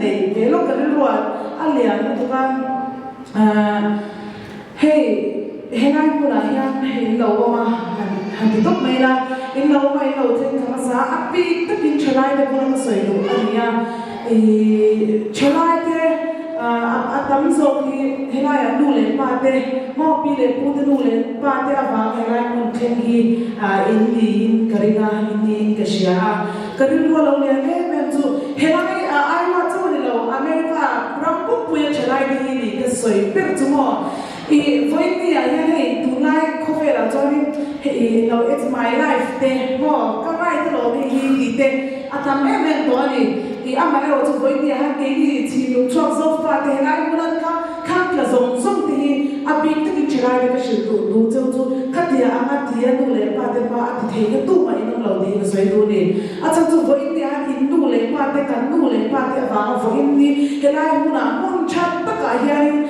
này về lúc cái luôn anh liền tụi con hey henai pula hian lo ma han ti tok mai la in lo mai lo thing kha sa api takin chalai de pula soi lo ania chalai te atam zo ki henai anu le pa te mo pi le pu te nu le pa te ava henai mun thing hi in ni in karina in kashia karin lo lo le me chu henai ai ma chu ni lo america ram pu pu ya chalai ni ni ke soi pe chu mo với cái này tụi này không phải là cho nên nó it's my life thế mà các bạn thì nó thì thế tầm em đó thì anh mà nói cho với cái gì thì lúc cho dâu pha thế này cũng là khác là giống thì anh biết cái chuyện này cái sự tụi cho các thì anh thì anh nuôi pha thế pha thì thấy cái tụi mà nó lâu thì nó xoay đuôi đi cho với anh nuôi pha thế cả nuôi pha thế và với cái này cũng là muốn chặt tất cả hiện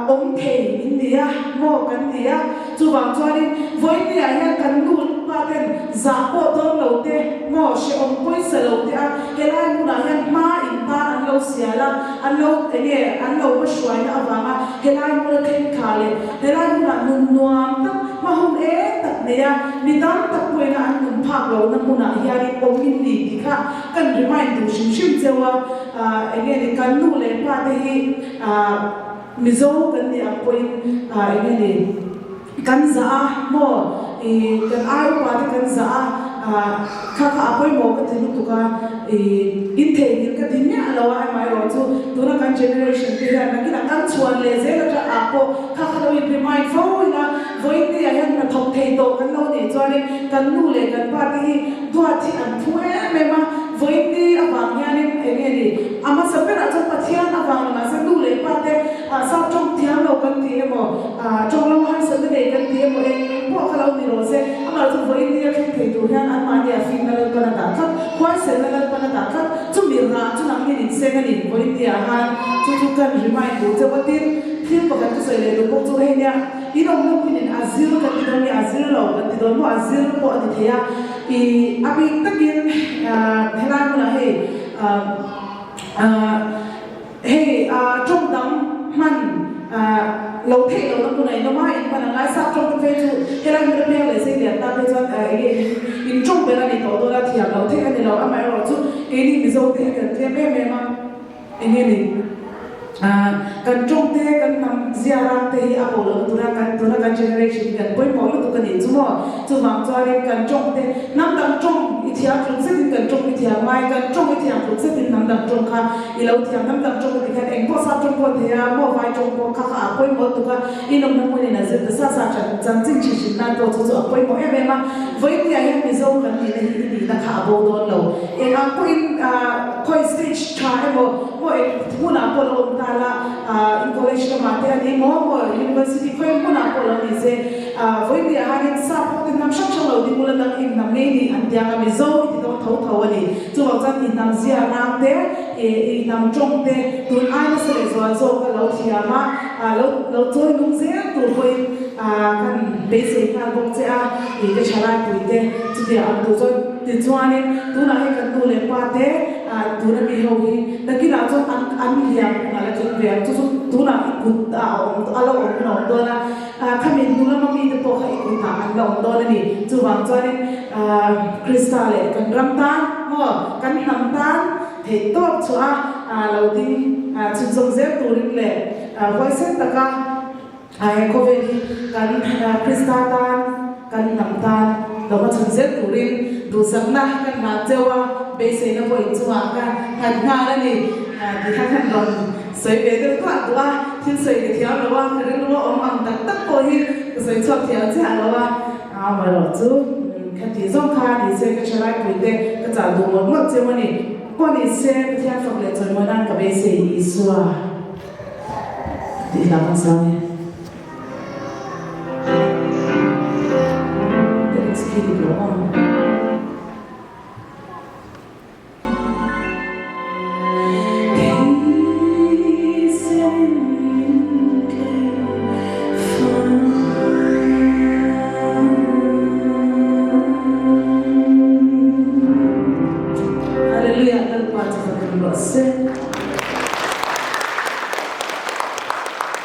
ông thầy India mò cần India chú bằng cho đi với India hiện cần nuôi ba tên giả bộ đơn lâu thế mò sẽ ông quay sẽ lâu thế cái này cũng là hiện ma in ta anh lâu xia la anh lâu cái này anh lâu bắt xoay na vàng cái này cũng là thêm khá lệ cái này cũng là nung nuam đó mà hôm ấy tập này mi đam tập quên là anh nung phạc lâu nó cũng là hiện đi ông in đi thì khác cần remind đủ xíu xíu chứ cái này thì cần nuôi lên ba thế mizo kan ni apoin ini kan za mo kan ai pa kan za kha apoi mo ka thinu tu ka in the ni ka din ya lo ai mai ro chu tu na kan generation ti ra na ki na kan chuan le ze la apo kha lo in remind fo ina voi ni ya han na thok thei to kan lo ni chuan ni kan nu le kan pa ti dua thi an thu me ma voi ni awang ya ni ni ama saper a chu pathian awang na sa nu le pa te sa trong thiam lo kan ti mo trong lo han sa ne kan ti mo po kha lo ni ro se ama chu voi ni ya thei thei tu hian an ma ni a fin na lo kan ta khat khwai se na lo kan ta khat chu mi ra chu nam ni se nga ni voi ni a han chu kan remind tu che watin thil pa kan tu se le lo ko chu he nya ino mo pinin azil kan ti don ni azil lo kan ti don mo azil po ati thea abi takin helan na he trong đám man lâu thế lâu năm này nó mai mà là lái sát trong cái phê cái này mình đang lấy xây điện ta bây giờ in trong bên này có tôi đã thiệt lâu thế này lâu mà rồi chứ cái này mình dâu thế cần thêm em mà anh nghe đi cần trong thế cần nằm ziarah thế apa lo tu nak kan generation kan boy mau itu kan itu semua cuma cari kan trong thế nam dam trong itiak trong sẽ cần trong itiak mai kan trong itiak trong sẽ nam dam trong kha ilau itiak nam dam trong thì kan engpo sa trong ko thế mo vai trong ko kha boy mau tu kan inom nam mo ni na zet sa chan ching chi chin na to chu boy mau em mà với cái này mình dâu kan ni na kha bo don lo em point point stage try mo muna ko lo la in college ka mate ani mo university ko mo na ko ni se voi dia hanin sa po tin nam shak shak lo di mula dang in nam ni an dia ga mi zo ti do thau ani chu wa chan in nam zia nam te in nam trong te tu ai na se le zo ka lo thia ma lo choi nung se tu ko kan basic ka bong che ke chala pu te chu dia an tu zo ti chuani tu na he kan tu le pa te tu na mi ho hi taki na cho an hiam na la chun ve tu na ikut alo no do na khamin tu la mami te po kha ikut ta an lo do na ni chu wang cho ni crystal le kan ram tan mo kan nam tan the to chua lo di chun song ze tu rin le voice ta ka ai ko ve ni kan crystal tan kan nam tan lo ma chun ze tu rin du sang na kan na chewa be se na voi chuwa ka han na la ni thì han don soi về được các bạn thiên soi thì theo đó là cái đó ông ăn tất tất coi hi soi cho theo chứ hả đó mà rồi chứ cái tí giống khai thì sẽ cái trái lại cái cái trả đồ một mất chứ mà nè quan niệm sẽ theo phật lệ rồi mới đang cái bề sẽ ý xua thì làm sao nhé let's keep it going. Hallelujah,